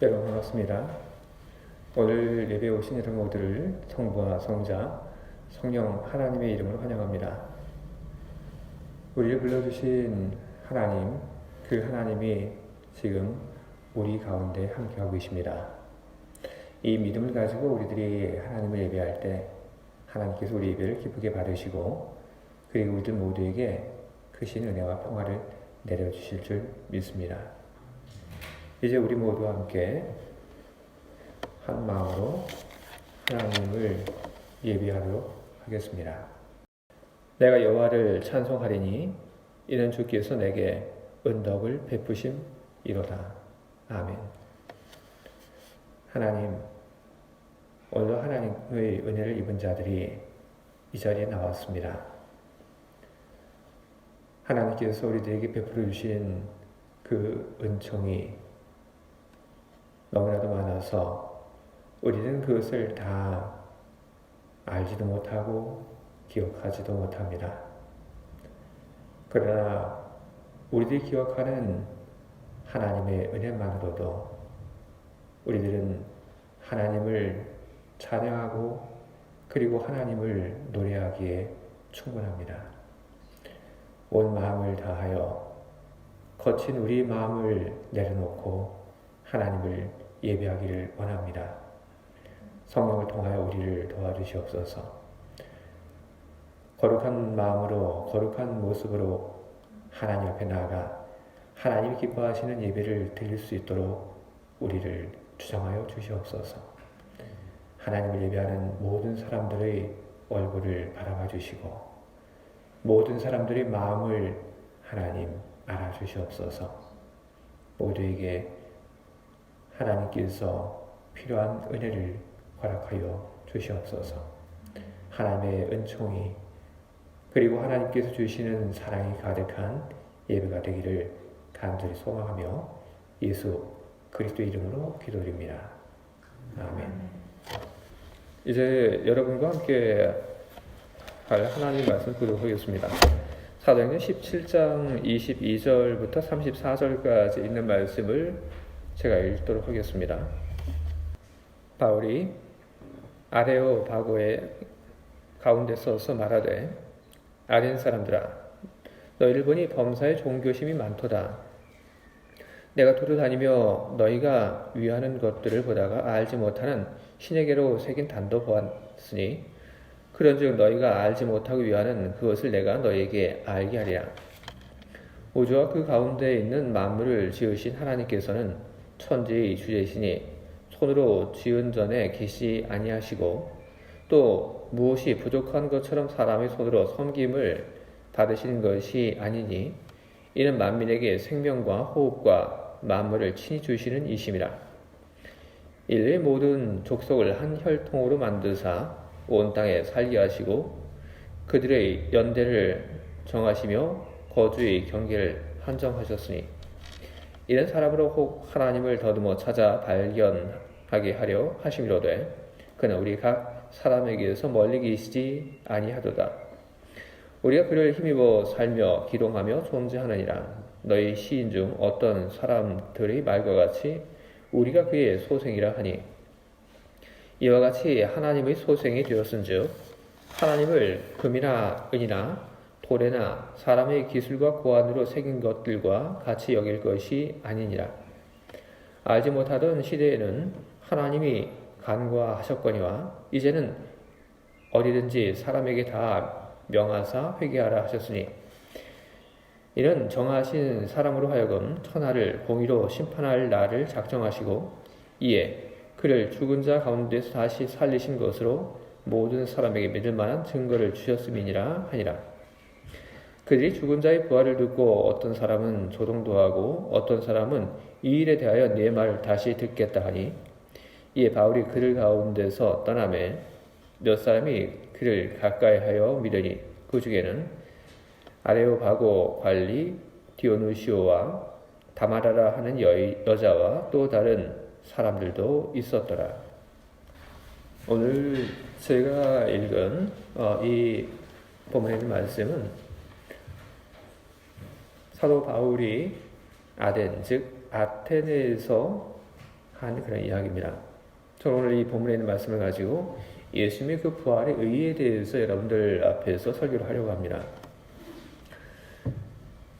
여러분 반갑습니다. 오늘 예배에 오신 여러분 모두를 성부와 성자, 성령 하나님의 이름으로 환영합니다. 우리를 불러주신 하나님, 그 하나님이 지금 우리 가운데 함께하고 계십니다. 이 믿음을 가지고 우리들이 하나님을 예배할 때 하나님께서 우리 예배를 기쁘게 받으시고 그리고 우리들 모두에게 크신 은혜와 평화를 내려주실 줄 믿습니다. 이제 우리 모두와 함께 한 마음으로 하나님을 예배하도록 하겠습니다. 내가 여호와를 찬송하리니 이는 주께서 내게 은덕을 베푸심이로다. 아멘. 하나님, 오늘도 하나님의 은혜를 입은 자들이 이 자리에 나왔습니다. 하나님께서 우리들에게 베풀어 주신 그 은총이 너무나도 많아서 우리는 그것을 다 알지도 못하고 기억하지도 못합니다. 그러나 우리들이 기억하는 하나님의 은혜만으로도 우리들은 하나님을 찬양하고 그리고 하나님을 노래하기에 충분합니다. 온 마음을 다하여 거친 우리 마음을 내려놓고 하나님을 예배하기를 원합니다. 성령을 통하여 우리를 도와주시옵소서. 거룩한 마음으로 거룩한 모습으로 하나님 앞에 나아가 하나님이 기뻐하시는 예배를 드릴 수 있도록 우리를 주장하여 주시옵소서. 하나님을 예배하는 모든 사람들의 얼굴을 바라봐 주시고 모든 사람들의 마음을 하나님 알아주시옵소서. 모두에게 하나님께서 필요한 은혜를 허락하여 주시옵소서. 하나님의 은총이 그리고 하나님께서 주시는 사랑이 가득한 예배가 되기를 간절히 소망하며 예수 그리스도 이름으로 기도드립니다. 아멘. 이제 여러분과 함께 할 하나님 말씀 보도록 하겠습니다. 사도행전 17장 22절부터 34절까지 있는 말씀을 제가 읽도록 하겠습니다. 바울이 아레오바고의 가운데 서서 말하되 아덴 사람들아 너희를 보니 범사에 종교심이 많도다. 내가 두루 다니며 너희가 위하는 것들을 보다가 알지 못하는 신에게로 새긴 단도 보았으니 그런즉 너희가 알지 못하고 위하는 그것을 내가 너희에게 알게 하리라. 우주와 그 가운데에 있는 만물을 지으신 하나님께서는 천지의 주제시니 손으로 지은 전에 계시 아니하시고 또 무엇이 부족한 것처럼 사람의 손으로 섬김을 받으시는 것이 아니니 이는 만민에게 생명과 호흡과 만물을 친히 주시는 이심이라. 인류의 모든 족속을 한 혈통으로 만드사 온 땅에 살게 하시고 그들의 연대를 정하시며 거주의 경계를 한정하셨으니 이는 사람으로 혹 하나님을 더듬어 찾아 발견하게 하려 하심이로되 그는 우리 각 사람에게서 멀리 계시지 아니하도다. 우리가 그를 힘입어 살며 기동하며 존재하느니라. 너희 시인 중 어떤 사람들의 말과 같이 우리가 그의 소생이라 하니 이와 같이 하나님의 소생이 되었은즉 하나님을 금이나 은이나 돌에나 사람의 기술과 고안으로 새긴 것들과 같이 여길 것이 아니니라. 알지 못하던 시대에는 하나님이 간과하셨거니와 이제는 어디든지 사람에게 다 명하사 회개하라 하셨으니 이는 정하신 사람으로 하여금 천하를 공의로 심판할 날을 작정하시고 이에 그를 죽은 자 가운데서 다시 살리신 것으로 모든 사람에게 믿을 만한 증거를 주셨음이니라 하니라. 그들이 죽은 자의 부활을 듣고 어떤 사람은 조동도하고 어떤 사람은 이 일에 대하여 내 말을 다시 듣겠다 하니 이에 바울이 그들 가운데서 떠나매 몇 사람이 그를 가까이하여 믿으니 그 중에는 아레오바고 관리 디오누시오와 다마라라 하는 여자와 또 다른 사람들도 있었더라. 오늘 제가 읽은 이 본문에 있는 말씀은 사도 바울이 아덴, 즉 아테네에서 한 그런 이야기입니다. 저는 오늘 이 본문에 있는 말씀을 가지고 예수님의 그 부활의 의의에 대해서 여러분들 앞에서 설교를 하려고 합니다.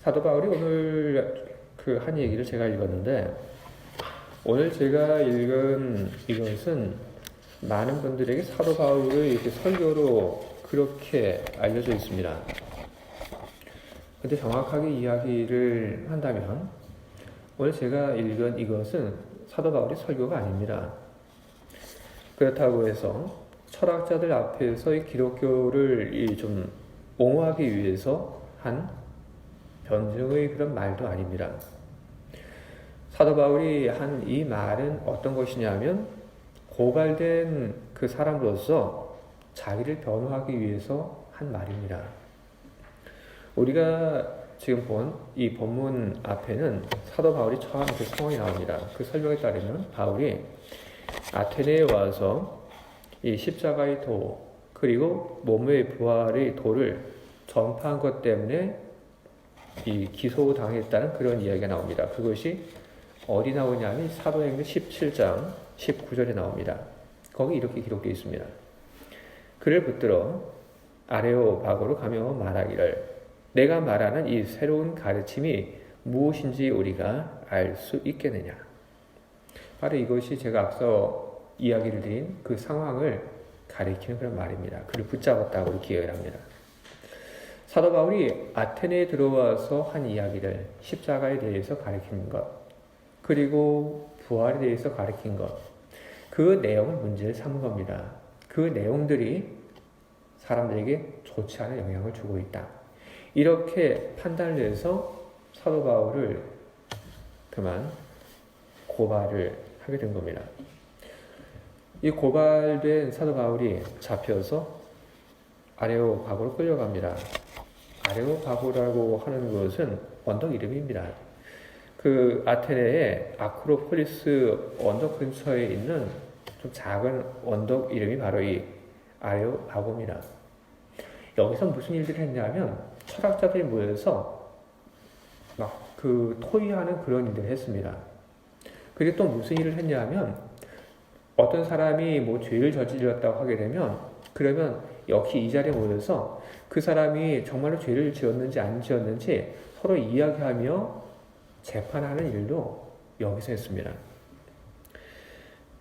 사도 바울이 오늘 그 한 얘기를 제가 읽었는데, 오늘 제가 읽은 이것은 많은 분들에게 사도 바울의 이렇게 설교로 그렇게 알려져 있습니다. 근데 정확하게 이야기를 한다면 오늘 제가 읽은 이것은 사도 바울의 설교가 아닙니다. 그렇다고 해서 철학자들 앞에서의 기독교를 좀 옹호하기 위해서 한 변증의 그런 말도 아닙니다. 사도 바울이 한 이 말은 어떤 것이냐면 고발된 그 사람으로서 자기를 변호하기 위해서 한 말입니다. 우리가 지금 본 이 본문 앞에는 사도 바울이 처한 그 상황이 나옵니다. 그 설명에 따르면 바울이 아테네에 와서 이 십자가의 도 그리고 몸의 부활의 도를 전파한 것 때문에 이 기소당했다는 그런 이야기가 나옵니다. 그것이 어디 나오냐면 사도행전 17장 19절에 나옵니다. 거기 이렇게 기록되어 있습니다. 그를 붙들어 아레오바고로 가며 말하기를 내가 말하는 이 새로운 가르침이 무엇인지 우리가 알 수 있겠느냐. 바로 이것이 제가 앞서 이야기를 드린 그 상황을 가리키는 그런 말입니다. 그를 붙잡았다고 기억을 합니다. 사도 바울이 아테네에 들어와서 한 이야기를 십자가에 대해서 가리키는 것, 그리고 부활에 대해서 가리킨 것, 그 내용을 문제를 삼은 겁니다. 그 내용들이 사람들에게 좋지 않은 영향을 주고 있다. 이렇게 판단을 해서 사도 바울을 그만 고발을 하게 된 겁니다. 이 고발된 사도 바울이 잡혀서 아레오바고로 끌려갑니다. 아레오바고라고 하는 것은 언덕 이름입니다. 그 아테네의 아크로폴리스 언덕 근처에 있는 좀 작은 언덕 이름이 바로 이 아레오바고입니다. 여기서 무슨 일들을 했냐면 철학자들이 모여서 막 그 토의하는 그런 일들을 했습니다. 그리고 또 무슨 일을 했냐면 어떤 사람이 뭐 죄를 저질렀다고 하게 되면 그러면 역시 이 자리에 모여서 그 사람이 정말로 죄를 지었는지 안 지었는지 서로 이야기하며 재판하는 일도 여기서 했습니다.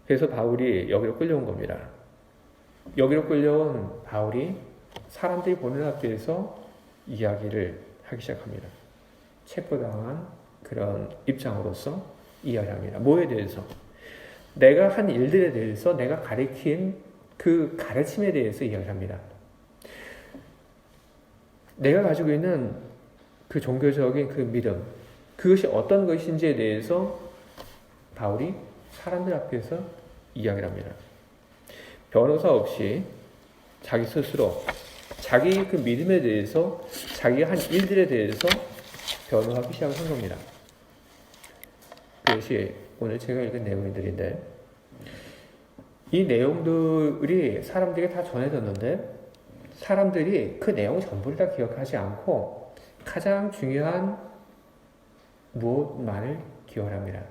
그래서 바울이 여기로 끌려온 겁니다. 여기로 끌려온 바울이 사람들이 보는 앞에서 이야기를 하기 시작합니다. 체포당한 그런 입장으로서 이야기합니다. 뭐에 대해서? 내가 한 일들에 대해서 내가 가르친 그 가르침에 대해서 이야기합니다. 내가 가지고 있는 그 종교적인 그 믿음, 그것이 어떤 것인지에 대해서 바울이 사람들 앞에서 이야기를 합니다. 변호사 없이 자기 스스로 자기 그 믿음에 대해서 자기가 한 일들에 대해서 변호하기 시작한 겁니다. 그것이 오늘 제가 읽은 내용들인데 이 내용들이 사람들에게 다 전해졌는데 사람들이 그 내용 전부를 다 기억하지 않고 가장 중요한 무엇만을 기억을 합니다.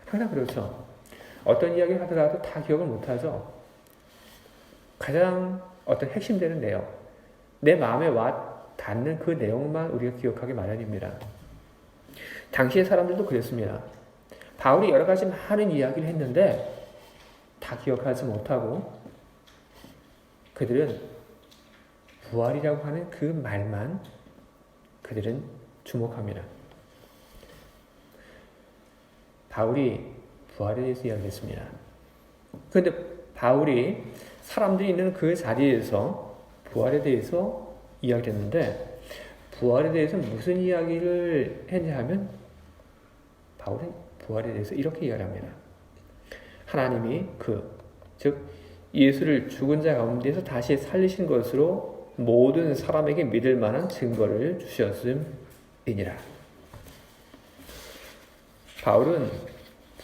항상 그렇죠. 어떤 이야기를 하더라도 다 기억을 못하죠. 가장 어떤 핵심되는 내용, 내 마음에 와 닿는 그 내용만 우리가 기억하기 마련입니다. 당시의 사람들도 그랬습니다. 바울이 여러 가지 많은 이야기를 했는데 다 기억하지 못하고 그들은 부활이라고 하는 그 말만 그들은 주목합니다. 바울이 부활에 대해서 이야기했습니다. 그런데 바울이 사람들이 있는 그 자리에서 부활에 대해서 이야기했는데 부활에 대해서 무슨 이야기를 했냐 하면 바울은 부활에 대해서 이렇게 이야기합니다. 하나님이 즉 예수를 죽은 자 가운데서 다시 살리신 것으로 모든 사람에게 믿을 만한 증거를 주셨음이니라. 바울은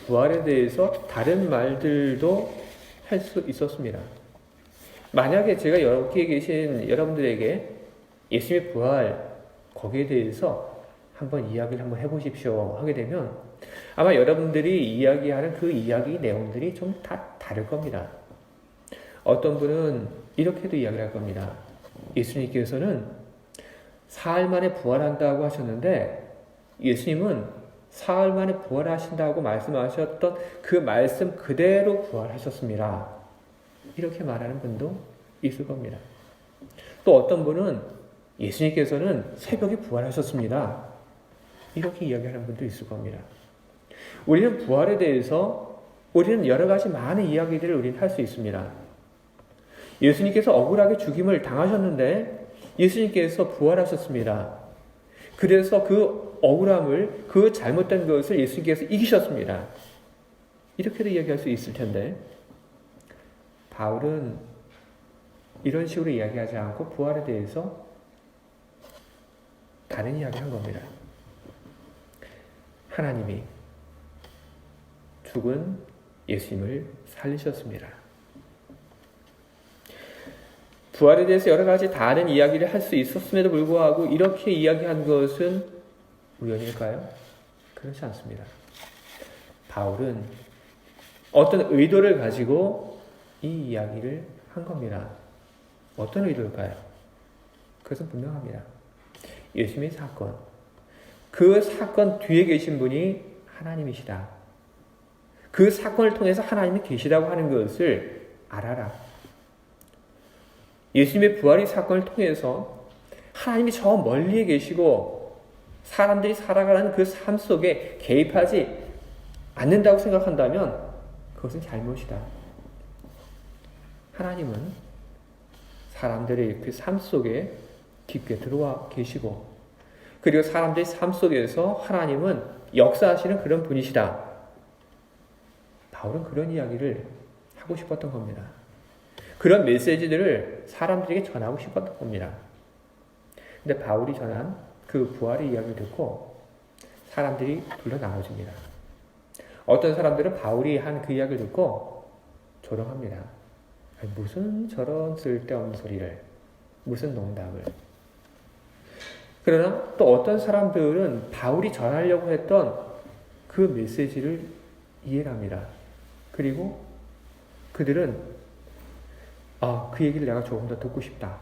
부활에 대해서 다른 말들도 할 수 있었습니다. 만약에 제가 여기에 계신 여러분들에게 예수님의 부활 거기에 대해서 한번 이야기를 한번 해보십시오 하게 되면 아마 여러분들이 이야기하는 그 이야기 내용들이 좀 다 다를 겁니다. 어떤 분은 이렇게도 이야기를 할 겁니다. 예수님께서는 사흘 만에 부활한다고 하셨는데 예수님은 사흘 만에 부활하신다고 말씀하셨던 그 말씀 그대로 부활하셨습니다. 이렇게 말하는 분도 있을 겁니다. 또 어떤 분은 예수님께서는 새벽에 부활하셨습니다. 이렇게 이야기하는 분도 있을 겁니다. 우리는 부활에 대해서 우리는 여러 가지 많은 이야기들을 우리는 할 수 있습니다. 예수님께서 억울하게 죽임을 당하셨는데 예수님께서 부활하셨습니다. 그래서 그 억울함을, 그 잘못된 것을 예수님께서 이기셨습니다. 이렇게도 이야기할 수 있을 텐데 바울은 이런 식으로 이야기하지 않고 부활에 대해서 다른 이야기를 한 겁니다. 하나님이 죽은 예수님을 살리셨습니다. 부활에 대해서 여러 가지 다른 이야기를 할 수 있었음에도 불구하고 이렇게 이야기한 것은 우연일까요? 그렇지 않습니다. 바울은 어떤 의도를 가지고 이 이야기를 한 겁니다. 어떤 의도일까요? 그것은 분명합니다. 예수님의 사건, 그 사건 뒤에 계신 분이 하나님이시다. 그 사건을 통해서 하나님이 계시다고 하는 것을 알아라. 예수님의 부활의 사건을 통해서 하나님이 저 멀리에 계시고 사람들이 살아가는 그 삶 속에 개입하지 않는다고 생각한다면 그것은 잘못이다. 하나님은 사람들의 그 삶 속에 깊게 들어와 계시고 그리고 사람들의 삶 속에서 하나님은 역사하시는 그런 분이시다. 바울은 그런 이야기를 하고 싶었던 겁니다. 그런 메시지들을 사람들에게 전하고 싶었던 겁니다. 근데 바울이 전한 그 부활의 이야기를 듣고 사람들이 둘러 나눠집니다. 어떤 사람들은 바울이 한 그 이야기를 듣고 조롱합니다. 무슨 저런 쓸데없는 소리를, 무슨 농담을. 그러나 또 어떤 사람들은 바울이 전하려고 했던 그 메시지를 이해를 합니다. 그리고 그들은 그 얘기를 내가 조금 더 듣고 싶다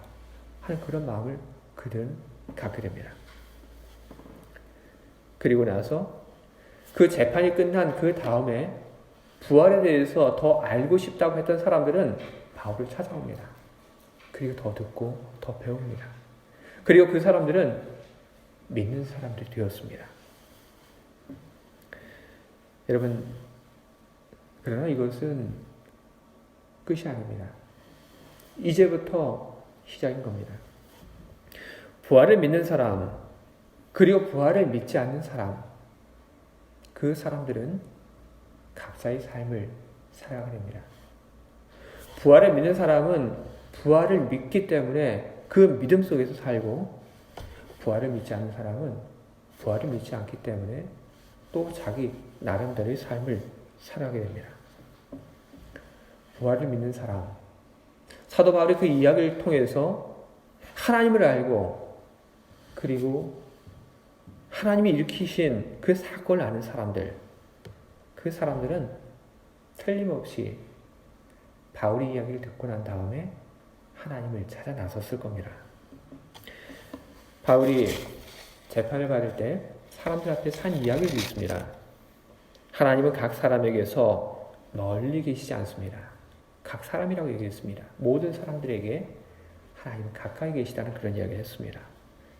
하는 그런 마음을 그들은 갖게 됩니다. 그리고 나서 그 재판이 끝난 그 다음에 부활에 대해서 더 알고 싶다고 했던 사람들은 바울을 찾아옵니다. 그리고 더 듣고 더 배웁니다. 그리고 그 사람들은 믿는 사람들이 되었습니다. 여러분, 그러나 이것은 끝이 아닙니다. 이제부터 시작인 겁니다. 부활을 믿는 사람, 그리고 부활을 믿지 않는 사람, 그 사람들은 각자의 삶을 살아가야 됩니다. 부활을 믿는 사람은 부활을 믿기 때문에 그 믿음 속에서 살고, 부활을 믿지 않는 사람은 부활을 믿지 않기 때문에 또 자기 나름대로의 삶을 살아가게 됩니다. 부활을 믿는 사람, 사도 바울이 그 이야기를 통해서 하나님을 알고 그리고 하나님이 일으키신 그 사건을 아는 사람들, 그 사람들은 틀림없이 바울의 이야기를 듣고 난 다음에 하나님을 찾아 나섰을 겁니다. 바울이 재판을 받을 때 사람들 앞에 산 이야기도 있습니다. 하나님은 각 사람에게서 멀리 계시지 않습니다. 각 사람이라고 얘기했습니다. 모든 사람들에게 하나님은 가까이 계시다는 그런 이야기를 했습니다.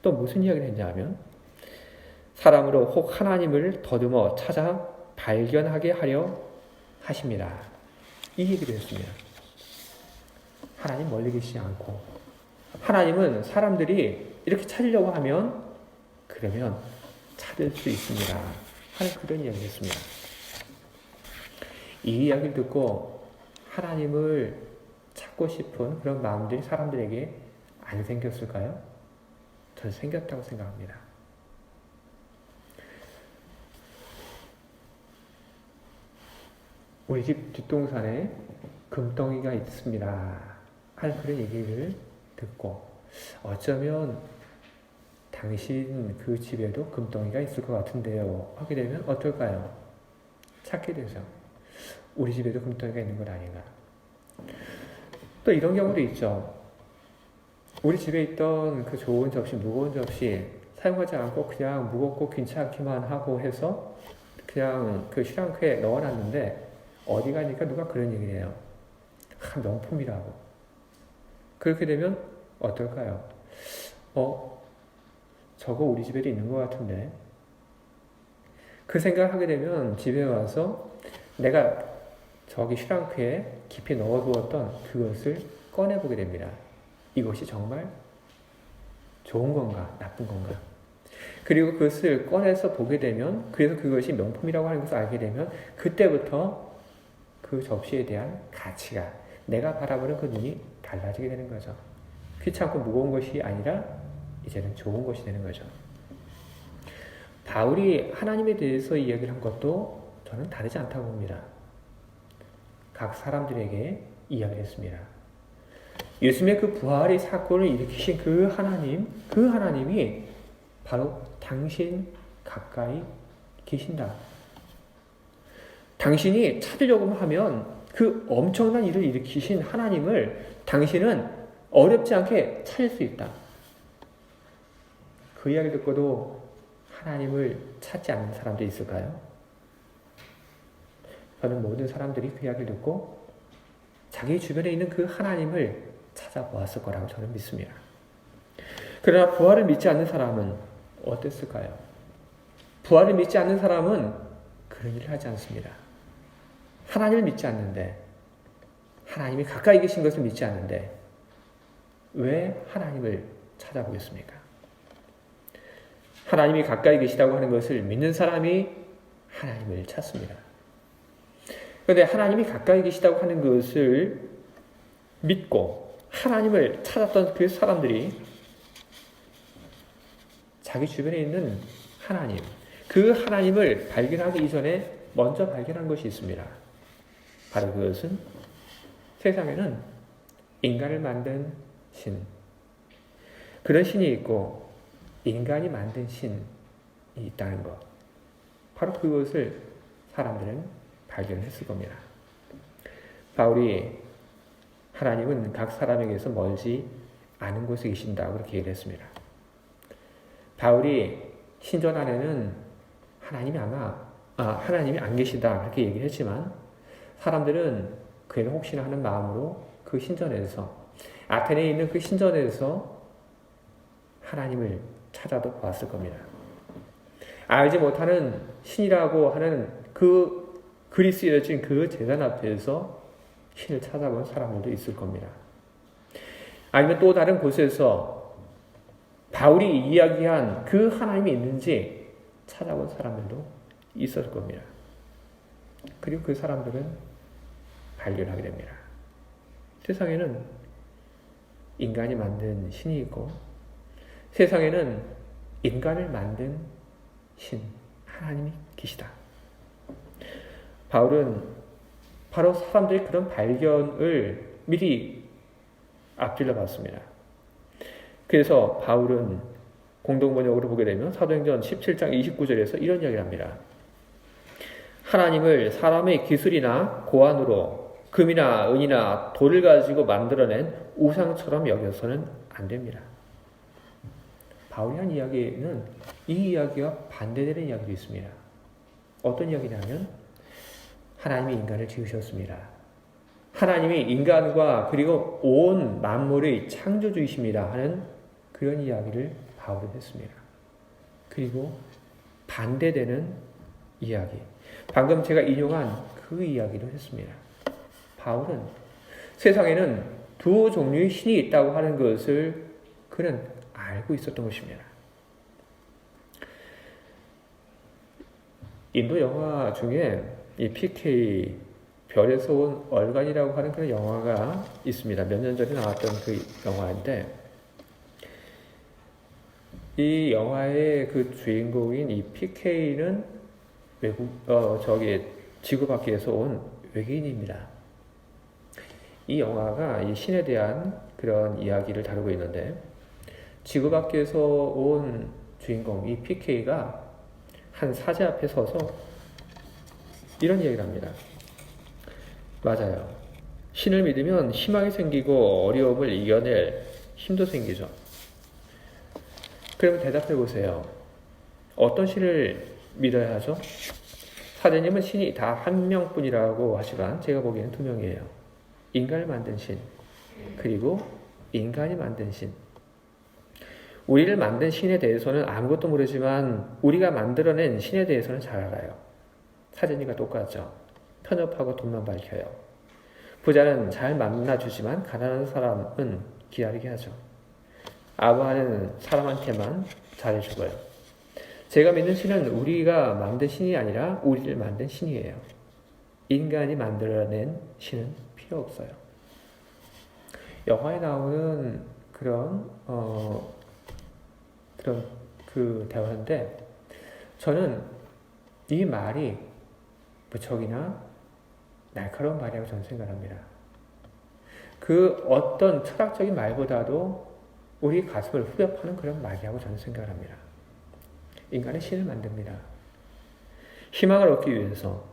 또 무슨 이야기를 했냐 하면 사람으로 혹 하나님을 더듬어 찾아 발견하게 하려 하십니다. 이 얘기를 했습니다. 하나님 멀리 계시지 않고 하나님은 사람들이 이렇게 찾으려고 하면 그러면 찾을 수 있습니다. 하는 그런 이야기를 했습니다. 이 이야기를 듣고 하나님을 찾고 싶은 그런 마음들이 사람들에게 안 생겼을까요? 저는 생겼다고 생각합니다. 우리 집 뒷동산에 금덩이가 있습니다 하는 그런 얘기를 듣고 어쩌면 당신 그 집에도 금덩이가 있을 것 같은데요. 하게 되면 어떨까요? 찾게 되죠. 우리 집에도 금덩이가 있는 건 아닌가. 또 이런 경우도 있죠. 우리 집에 있던 그 좋은 접시, 무거운 접시 사용하지 않고 그냥 무겁고 귀찮기만 하고 해서 그냥 그 슈랑크에 넣어놨는데 어디 가니까 누가 그런 얘기를 해요. 명품이라고. 그렇게 되면 어떨까요? 저거 우리 집에도 있는 것 같은데. 그 생각하게 되면 집에 와서 내가 저기 슈랑크에 깊이 넣어두었던 그것을 꺼내보게 됩니다. 이것이 정말 좋은 건가, 나쁜 건가. 그리고 그것을 꺼내서 보게 되면, 그래서 그것이 명품이라고 하는 것을 알게 되면, 그때부터 그 접시에 대한 가치가, 내가 바라보는 그 눈이 달라지게 되는 거죠. 귀찮고 무거운 것이 아니라 이제는 좋은 것이 되는 거죠. 바울이 하나님에 대해서 이야기를 한 것도 저는 다르지 않다고 봅니다. 각 사람들에게 이야기를 했습니다. 예수님의 그 부활의 사건을 일으키신 그 하나님이 바로 당신 가까이 계신다. 당신이 찾으려고 하면 그 엄청난 일을 일으키신 하나님을 당신은 어렵지 않게 찾을 수 있다. 그 이야기 듣고도 하나님을 찾지 않는 사람도 있을까요? 저는 모든 사람들이 그 이야기를 듣고 자기 주변에 있는 그 하나님을 찾아보았을 거라고 저는 믿습니다. 그러나 부활을 믿지 않는 사람은 어땠을까요? 부활을 믿지 않는 사람은 그런 일을 하지 않습니다. 하나님을 믿지 않는데, 하나님이 가까이 계신 것을 믿지 않는데 왜 하나님을 찾아보겠습니까? 하나님이 가까이 계시다고 하는 것을 믿는 사람이 하나님을 찾습니다. 그런데 하나님이 가까이 계시다고 하는 것을 믿고 하나님을 찾았던 그 사람들이 자기 주변에 있는 하나님, 그 하나님을 발견하기 이전에 먼저 발견한 것이 있습니다. 바로 그것은 세상에는 인간을 만든 신, 그런 신이 있고 인간이 만든 신이 있다는 것. 바로 그것을 사람들은 발견했을 겁니다. 바울이 하나님은 각 사람에게서 멀지 않은 곳에 계신다 그렇게 얘기를 했습니다. 바울이 신전 안에는 하나님이 안 계시다 그렇게 얘기를 했지만 사람들은 그에는 혹시나 하는 마음으로 그 신전에서, 아테네에 있는 그 신전에서 하나님을 찾아도 보았을 겁니다. 알지 못하는 신이라고 하는 그 그리스에 진 그 제단 앞에서 신을 찾아본 사람들도 있을 겁니다. 아니면 또 다른 곳에서 바울이 이야기한 그 하나님이 있는지 찾아본 사람들도 있을 겁니다. 그리고 그 사람들은 발견하게 됩니다. 세상에는 인간이 만든 신이 있고 세상에는 인간을 만든 신, 하나님이 계시다. 바울은 바로 사람들의 그런 발견을 미리 앞질러 봤습니다. 그래서 바울은 공동번역으로 보게 되면 사도행전 17장 29절에서 이런 이야기를 합니다. 하나님을 사람의 기술이나 고안으로 금이나 은이나 돌을 가지고 만들어낸 우상처럼 여겨서는 안 됩니다. 바울이 한 이야기는 이 이야기와 반대되는 이야기도 있습니다. 어떤 이야기냐면 하나님이 인간을 지으셨습니다. 하나님이 인간과 그리고 온 만물의 창조주이십니다 하는 그런 이야기를 바울은 했습니다. 그리고 반대되는 이야기, 방금 제가 인용한 그 이야기도 했습니다. 바울은 세상에는 두 종류의 신이 있다고 하는 것을 그는 알고 있었던 것입니다. 인도 영화 중에 이 PK 별에서 온 얼간이라고 하는 그런 영화가 있습니다. 몇 년 전에 나왔던 그 영화인데 이 영화의 그 주인공인 이 PK는 지구 밖에서 온 외계인입니다. 이 영화가 이 신에 대한 그런 이야기를 다루고 있는데 지구 밖에서 온 주인공, 이 PK가 한 사제 앞에 서서 이런 얘기를 합니다. 맞아요. 신을 믿으면 희망이 생기고 어려움을 이겨낼 힘도 생기죠. 그러면 대답해 보세요. 어떤 신을 믿어야 하죠? 사제님은 신이 다 한 명뿐이라고 하지만 제가 보기에는 두 명이에요. 인간을 만든 신, 그리고 인간이 만든 신. 우리를 만든 신에 대해서는 아무것도 모르지만 우리가 만들어낸 신에 대해서는 잘 알아요. 사제님과 똑같죠. 편협하고 돈만 밝혀요. 부자는 잘 만나주지만 가난한 사람은 기다리게 하죠. 아부하는 사람한테만 잘해주고요. 제가 믿는 신은 우리가 만든 신이 아니라 우리를 만든 신이에요. 인간이 만들어낸 신은 필요 없어요. 영화에 나오는 그런 그 대화인데 저는 이 말이 무척이나 날카로운 말이라고 저는 생각합니다. 그 어떤 철학적인 말보다도 우리 가슴을 후벼 파는 그런 말이라고 저는 생각합니다. 인간은 신을 만듭니다. 희망을 얻기 위해서,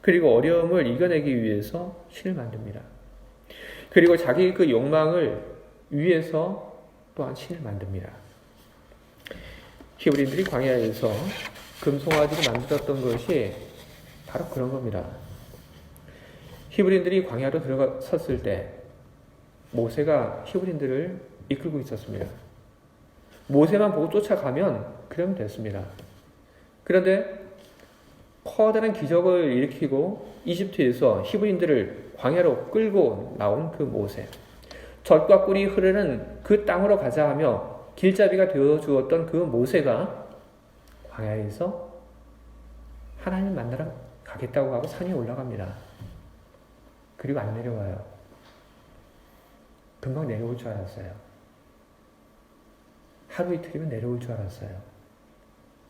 그리고 어려움을 이겨내기 위해서 신을 만듭니다. 그리고 자기 그 욕망을 위해서 또한 신을 만듭니다. 히브리인들이 광야에서 금송아지를 만들었던 것이 바로 그런 겁니다. 히브리인들이 광야로 들어섰을 때 모세가 히브리인들을 이끌고 있었습니다. 모세만 보고 쫓아가면 그러면 됐습니다. 그런데 커다란 기적을 일으키고 이집트에서 히브리인들을 광야로 끌고 나온 그 모세, 젖과 꿀이 흐르는 그 땅으로 가자 하며 길잡이가 되어 주었던 그 모세가 광야에서 하나님 만나러 가겠다고 하고 산에 올라갑니다. 그리고 안 내려와요. 금방 내려올 줄 알았어요. 하루 이틀이면 내려올 줄 알았어요.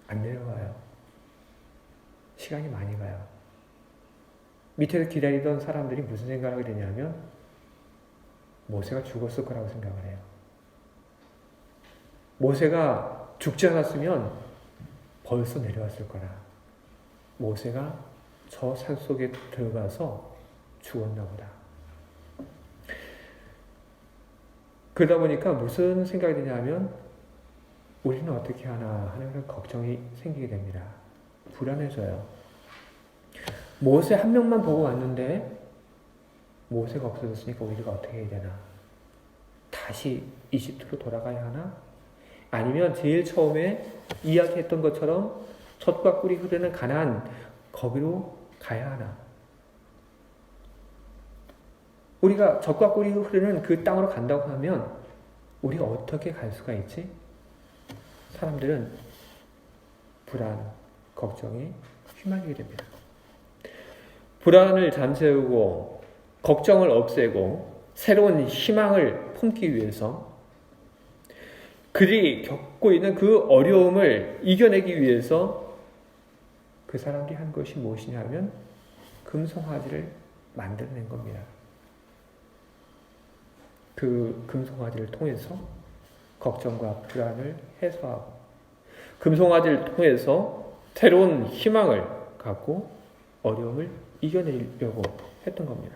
안 내려와요. 시간이 많이 가요. 밑에서 기다리던 사람들이 무슨 생각을 하게 되냐면 모세가 죽었을 거라고 생각을 해요. 모세가 죽지 않았으면 벌써 내려왔을 거라. 모세가 저 산속에 들어가서 죽었나 보다. 그러다 보니까 무슨 생각이 드냐면 우리는 어떻게 하나 하는 그런 걱정이 생기게 됩니다. 불안해져요. 모세 한 명만 보고 왔는데 모세가 없어졌으니까 우리가 어떻게 해야 되나? 다시 이집트로 돌아가야 하나? 아니면 제일 처음에 이야기했던 것처럼 젖과 꿀이 흐르는 가나안 거기로 가야 하나? 우리가 젖과 꿀이 흐르는 그 땅으로 간다고 하면 우리가 어떻게 갈 수가 있지? 사람들은 불안, 걱정이 휘말리게 됩니다. 불안을 잠재우고 걱정을 없애고 새로운 희망을 품기 위해서 그들이 겪고 있는 그 어려움을 이겨내기 위해서 그 사람들이 한 것이 무엇이냐 하면 금송아지를 만들어낸 겁니다. 그 금송아지를 통해서 걱정과 불안을 해소하고 금송아지를 통해서 새로운 희망을 갖고 어려움을 이겨내려고 했던 겁니다.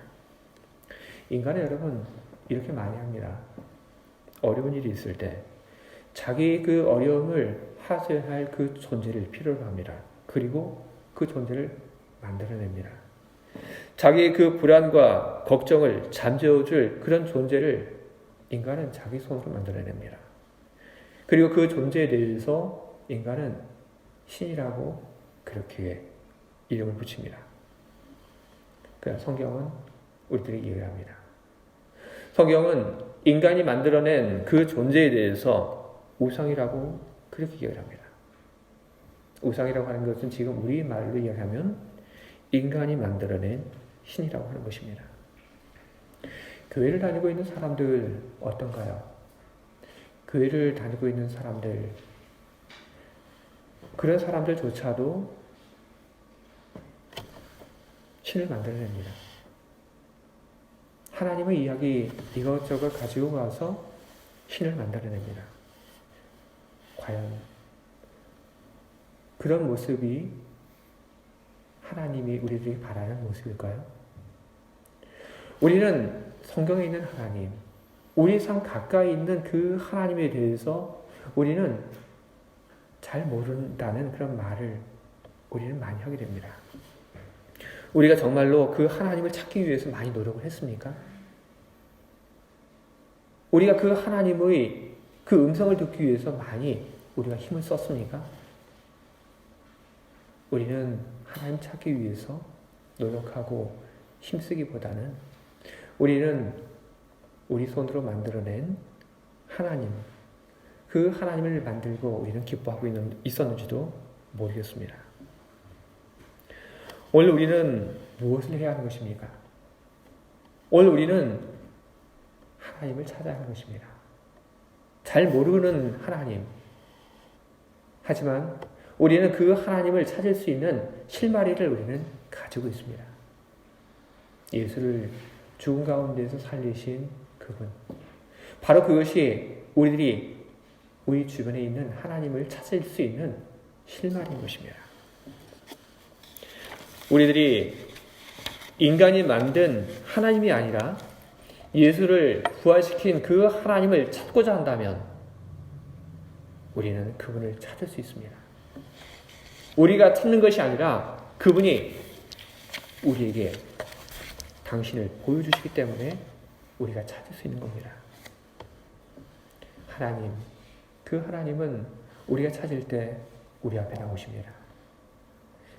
인간은 여러분 이렇게 많이 합니다. 어려운 일이 있을 때 자기 그 어려움을 하소연할 그 존재를 필요로 합니다. 그리고 그 존재를 만들어냅니다. 자기 그 불안과 걱정을 잠재워줄 그런 존재를 인간은 자기 손으로 만들어냅니다. 그리고 그 존재에 대해서 인간은 신이라고 그렇게 이름을 붙입니다. 그러나 성경은 우리들이 이해합니다. 성경은 인간이 만들어낸 그 존재에 대해서 우상이라고 그렇게 이해를 합니다. 우상이라고 하는 것은 지금 우리 말로 이야기하면 인간이 만들어낸 신이라고 하는 것입니다. 교회를 다니고 있는 사람들 어떤가요? 교회를 다니고 있는 사람들, 그런 사람들조차도 신을 만들어냅니다. 하나님의 이야기 이것저것 가지고 가서 신을 만들어냅니다. 과연 그런 모습이 하나님이 우리들이 바라는 모습일까요? 우리는 성경에 있는 하나님, 우리 삶 가까이 있는 그 하나님에 대해서 우리는 잘 모른다는 그런 말을 우리는 많이 하게 됩니다. 우리가 정말로 그 하나님을 찾기 위해서 많이 노력을 했습니까? 우리가 그 하나님의 그 음성을 듣기 위해서 많이 우리가 힘을 썼습니까? 우리는 하나님 찾기 위해서 노력하고 힘쓰기보다는 우리는 우리 손으로 만들어낸 하나님, 그 하나님을 만들고 우리는 기뻐하고 있었는지도 모르겠습니다. 오늘 우리는 무엇을 해야 하는 것입니까? 오늘 우리는 하나님을 찾아야 하는 것입니다. 잘 모르는 하나님. 하지만 우리는 그 하나님을 찾을 수 있는 실마리를 우리는 가지고 있습니다. 예수를 죽은 가운데서 살리신 그분. 바로 그것이 우리들이 우리 주변에 있는 하나님을 찾을 수 있는 실마리인 것입니다. 우리들이 인간이 만든 하나님이 아니라 예수를 부활시킨 그 하나님을 찾고자 한다면 우리는 그분을 찾을 수 있습니다. 우리가 찾는 것이 아니라 그분이 우리에게 당신을 보여주시기 때문에 우리가 찾을 수 있는 겁니다. 하나님, 그 하나님은 우리가 찾을 때 우리 앞에 나오십니다.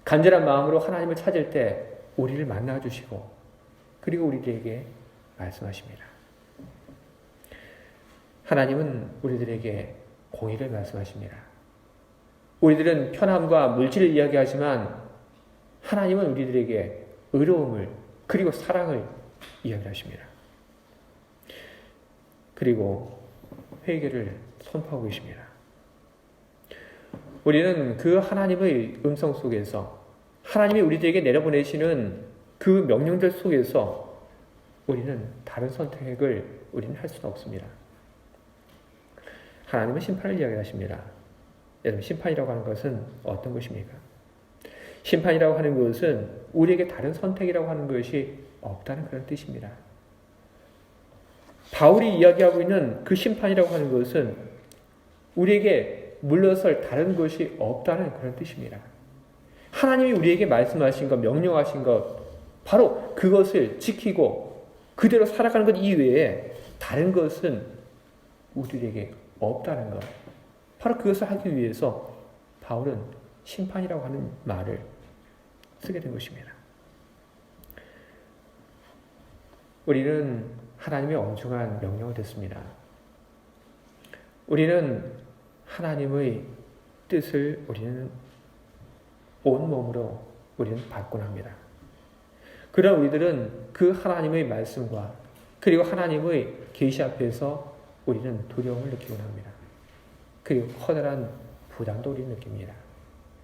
간절한 마음으로 하나님을 찾을 때 우리를 만나주시고 그리고 우리들에게 말씀하십니다. 하나님은 우리들에게 공의를 말씀하십니다. 우리들은 편함과 물질을 이야기하지만 하나님은 우리들에게 의로움을 그리고 사랑을 이야기하십니다. 그리고 회개를 선포하고 계십니다. 우리는 그 하나님의 음성 속에서 하나님이 우리들에게 내려보내시는 그 명령들 속에서 우리는 다른 선택을 우리는 할 수는 없습니다. 하나님은 심판을 이야기하십니다. 여러분, 심판이라고 하는 것은 어떤 것입니까? 심판이라고 하는 것은 우리에게 다른 선택이라고 하는 것이 없다는 그런 뜻입니다. 바울이 이야기하고 있는 그 심판이라고 하는 것은 우리에게 물러설 다른 것이 없다는 그런 뜻입니다. 하나님이 우리에게 말씀하신 것, 명령하신 것, 바로 그것을 지키고 그대로 살아가는 것 이외에 다른 것은 우리에게 없다는 것. 바로 그것을 하기 위해서 바울은 심판이라고 하는 말을 쓰게 된 것입니다. 우리는 하나님의 엄중한 명령을 듣습니다. 우리는 하나님의 뜻을 우리는 온몸으로 우리는 받곤 합니다. 그런 우리들은 그 하나님의 말씀과 그리고 하나님의 계시 앞에서 우리는 두려움을 느끼곤 합니다. 그리고 커다란 부담도 우리는 느낍니다.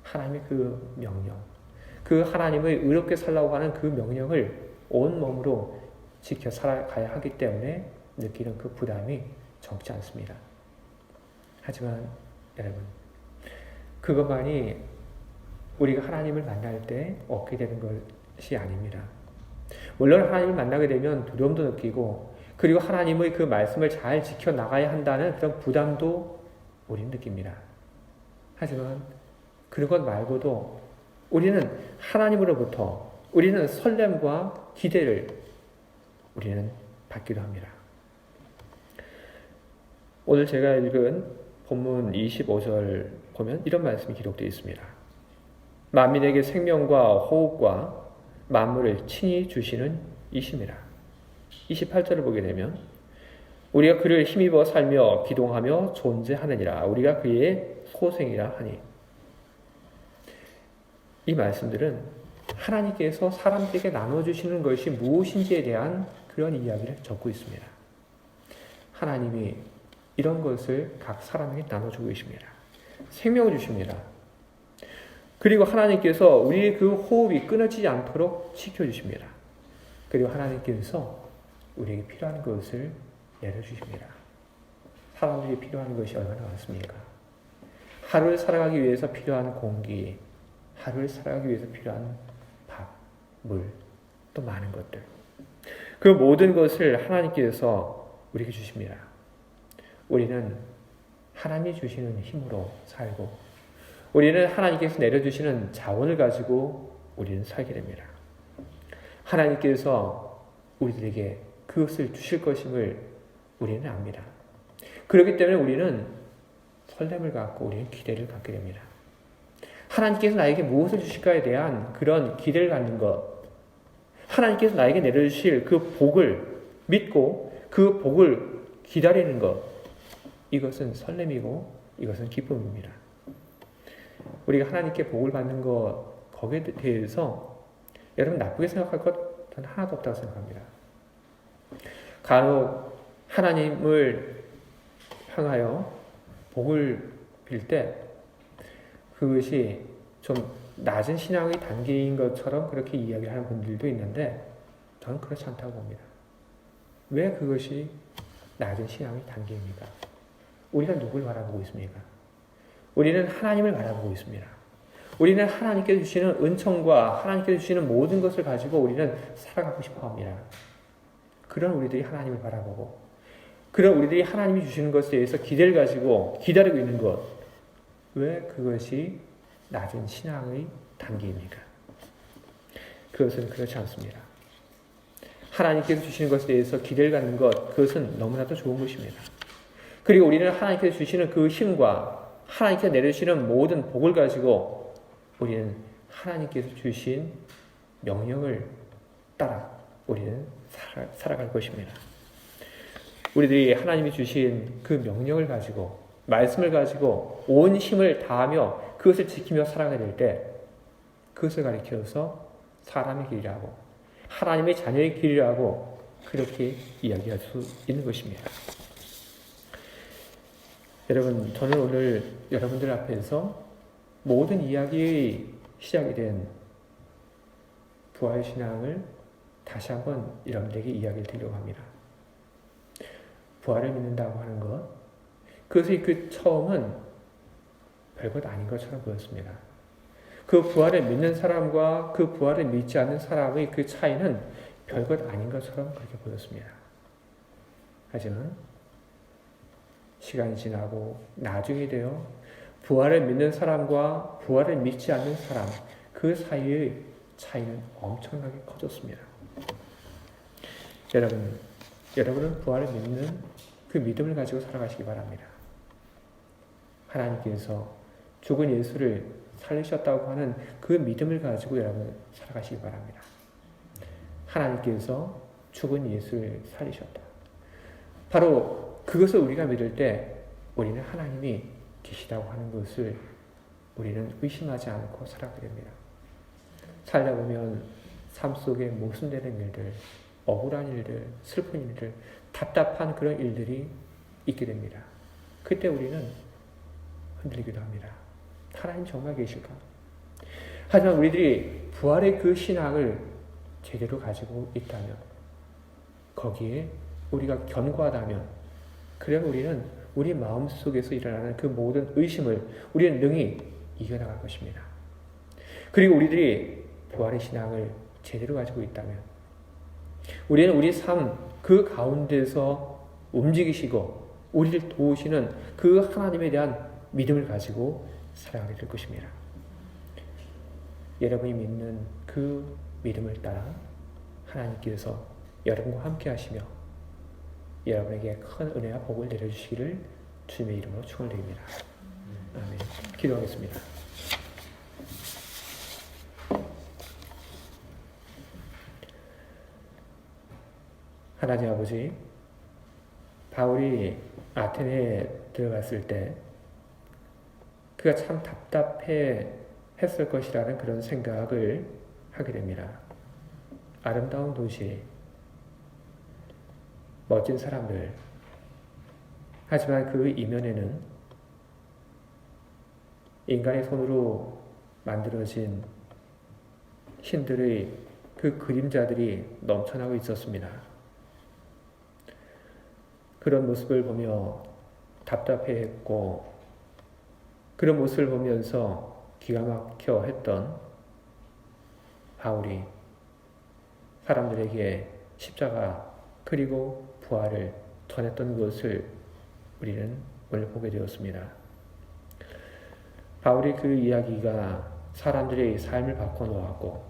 하나님의 그 명령, 그 하나님의 의롭게 살라고 하는 그 명령을 온몸으로 지켜 살아가야 하기 때문에 느끼는 그 부담이 적지 않습니다. 하지만 여러분, 그것만이 우리가 하나님을 만날 때 얻게 되는 것이 아닙니다. 물론 하나님을 만나게 되면 두려움도 느끼고 그리고 하나님의 그 말씀을 잘 지켜나가야 한다는 그런 부담도 우리는 느낍니다. 하지만 그런 것 말고도 우리는 하나님으로부터 우리는 설렘과 기대를 우리는 받기도 합니다. 오늘 제가 읽은 본문 25절 보면 이런 말씀이 기록되어 있습니다. 만민에게 생명과 호흡과 만물을 친히 주시는 이십니다. 28절을 보게 되면 우리가 그를 힘입어 살며 기동하며 존재하느니라. 우리가 그의 소생이라 하니. 이 말씀들은 하나님께서 사람들에게 나눠주시는 것이 무엇인지에 대한 그런 이야기를 적고 있습니다. 하나님이 이런 것을 각 사람에게 나눠주고 계십니다. 생명을 주십니다. 그리고 하나님께서 우리의 그 호흡이 끊어지지 않도록 지켜주십니다. 그리고 하나님께서 우리에게 필요한 것을 내려주십니다. 사람들이 필요한 것이 얼마나 많습니까? 하루를 살아가기 위해서 필요한 공기, 하루를 살아가기 위해서 필요한 밥, 물, 또 많은 것들. 그 모든 것을 하나님께서 우리에게 주십니다. 우리는 하나님이 주시는 힘으로 살고, 우리는 하나님께서 내려주시는 자원을 가지고 우리는 살게 됩니다. 하나님께서 우리들에게 그것을 주실 것임을 우리는 압니다. 그렇기 때문에 우리는 설렘을 갖고 우리는 기대를 갖게 됩니다. 하나님께서 나에게 무엇을 주실까에 대한 그런 기대를 갖는 것, 하나님께서 나에게 내려주실 그 복을 믿고 그 복을 기다리는 것, 이것은 설렘이고 이것은 기쁨입니다. 우리가 하나님께 복을 받는 것, 거기에 대해서 여러분 나쁘게 생각할 것 저는 하나도 없다고 생각합니다. 간혹 하나님을 향하여 복을 빌 때 그것이 좀 낮은 신앙의 단계인 것처럼 그렇게 이야기하는 분들도 있는데 저는 그렇지 않다고 봅니다. 왜 그것이 낮은 신앙의 단계입니까? 우리가 누굴 바라보고 있습니까? 우리는 하나님을 바라보고 있습니다. 우리는 하나님께 주시는 은총과 하나님께 주시는 모든 것을 가지고 우리는 살아가고 싶어 합니다. 그런 우리들이 하나님을 바라보고, 그런 우리들이 하나님이 주시는 것에 대해서 기대를 가지고 기다리고 있는 것, 왜 그것이 낮은 신앙의 단계입니까? 그것은 그렇지 않습니다. 하나님께서 주시는 것에 대해서 기대를 갖는 것, 그것은 너무나도 좋은 것입니다. 그리고 우리는 하나님께서 주시는 그 힘과 하나님께서 내려주시는 모든 복을 가지고 우리는 하나님께서 주신 명령을 따라 우리는 살아갈 것입니다. 우리들이 하나님이 주신 그 명령을 가지고, 말씀을 가지고 온 힘을 다하며 그것을 지키며 살아가야 될 때 그것을 가리켜서 사람의 길이라고, 하나님의 자녀의 길이라고 그렇게 이야기할 수 있는 것입니다. 여러분, 저는 오늘 여러분들 앞에서 모든 이야기의 시작이 된 부활신앙을 다시 한번 여러분들에게 이야기를 드리려고 합니다. 부활을 믿는다고 하는 것, 그것의 그 처음은 별것 아닌 것처럼 보였습니다. 그 부활을 믿는 사람과 그 부활을 믿지 않는 사람의 그 차이는 별것 아닌 것처럼 그렇게 보였습니다. 하지만 시간이 지나고 나중에 되어 부활을 믿는 사람과 부활을 믿지 않는 사람, 그 사이의 차이는 엄청나게 커졌습니다. 여러분은 부활을 믿는 그 믿음을 가지고 살아가시기 바랍니다. 하나님께서 죽은 예수를 살리셨다고 하는 그 믿음을 가지고 여러분 살아가시기 바랍니다. 하나님께서 죽은 예수를 살리셨다. 바로 그것을 우리가 믿을 때 우리는 하나님이 계시다고 하는 것을 우리는 의심하지 않고 살아가게 됩니다. 살다 보면 삶 속에 모순되는 일들, 억울한 일들, 슬픈 일들, 답답한 그런 일들이 있게 됩니다. 그때 우리는 흔들리기도 합니다. 하나님 정말 계실까? 하지만 우리들이 부활의 그 신앙을 제대로 가지고 있다면, 거기에 우리가 견고하다면, 그러면 우리는 우리 마음속에서 일어나는 그 모든 의심을 우리는 능히 이겨나갈 것입니다. 그리고 우리들이 부활의 신앙을 제대로 가지고 있다면 우리는 우리 삶 그 가운데서 움직이시고 우리를 도우시는 그 하나님에 대한 믿음을 가지고 살아가게 될 것입니다. 여러분이 믿는 그 믿음을 따라 하나님께서 여러분과 함께 하시며 여러분에게 큰 은혜와 복을 내려주시기를 주님의 이름으로 축원드립니다. 아멘. 기도하겠습니다. 하나님 아버지, 바울이 아테네에 들어갔을 때 그가 참 답답해 했을 것이라는 그런 생각을 하게 됩니다. 아름다운 도시, 멋진 사람들, 하지만 그 이면에는 인간의 손으로 만들어진 신들의 그 그림자들이 넘쳐나고 있었습니다. 그런 모습을 보며 답답해했고 그런 모습을 보면서 기가 막혀 했던 바울이 사람들에게 십자가 그리고 부활을 전했던 것을 우리는 오늘 보게 되었습니다. 바울의 그 이야기가 사람들의 삶을 바꿔놓았고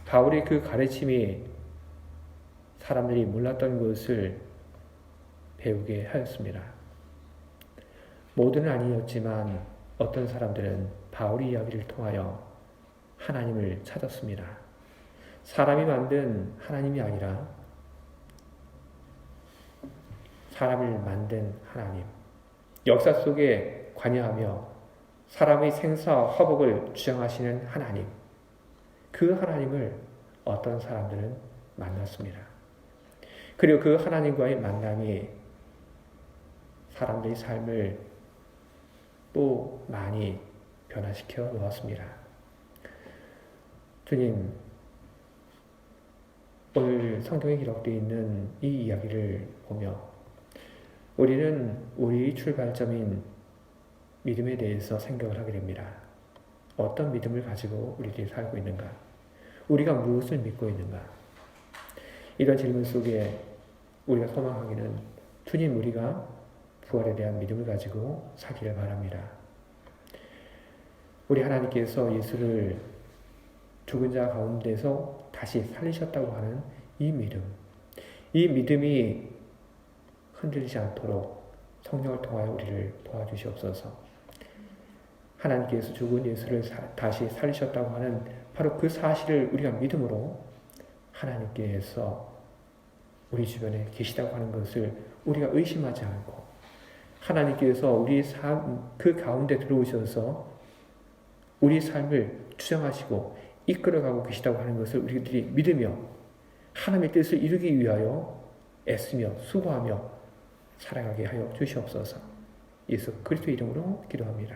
바울의 그 가르침이 사람들이 몰랐던 것을 배우게 하였습니다. 모두는 아니었지만 어떤 사람들은 바울의 이야기를 통하여 하나님을 찾았습니다. 사람이 만든 하나님이 아니라 사람을 만든 하나님, 역사 속에 관여하며 사람의 생사화복을 주장하시는 하나님, 그 하나님을 어떤 사람들은 만났습니다. 그리고 그 하나님과의 만남이 사람들의 삶을 또 많이 변화시켜 놓았습니다. 주님, 오늘 성경에 기록되어 있는 이 이야기를 보며 우리는 우리 출발점인 믿음에 대해서 생각을 하게 됩니다. 어떤 믿음을 가지고 우리들이 살고 있는가? 우리가 무엇을 믿고 있는가? 이런 질문 속에 우리가 소망하기는 주님, 우리가 부활에 대한 믿음을 가지고 살기를 바랍니다. 우리 하나님께서 예수를 죽은 자 가운데서 다시 살리셨다고 하는 이 믿음이 흔들리지 않도록 성령을 통하여 우리를 도와주시옵소서. 하나님께서 죽은 예수를 다시 살리셨다고 하는 바로 그 사실을 우리가 믿음으로 하나님께서 우리 주변에 계시다고 하는 것을 우리가 의심하지 않고 하나님께서 우리 삶 그 가운데 들어오셔서 우리 삶을 주장하시고 이끌어가고 계시다고 하는 것을 우리들이 믿으며 하나님의 뜻을 이루기 위하여 애쓰며 수고하며 살아가게 하여 주시옵소서. 예수 그리스도의 이름으로 기도합니다.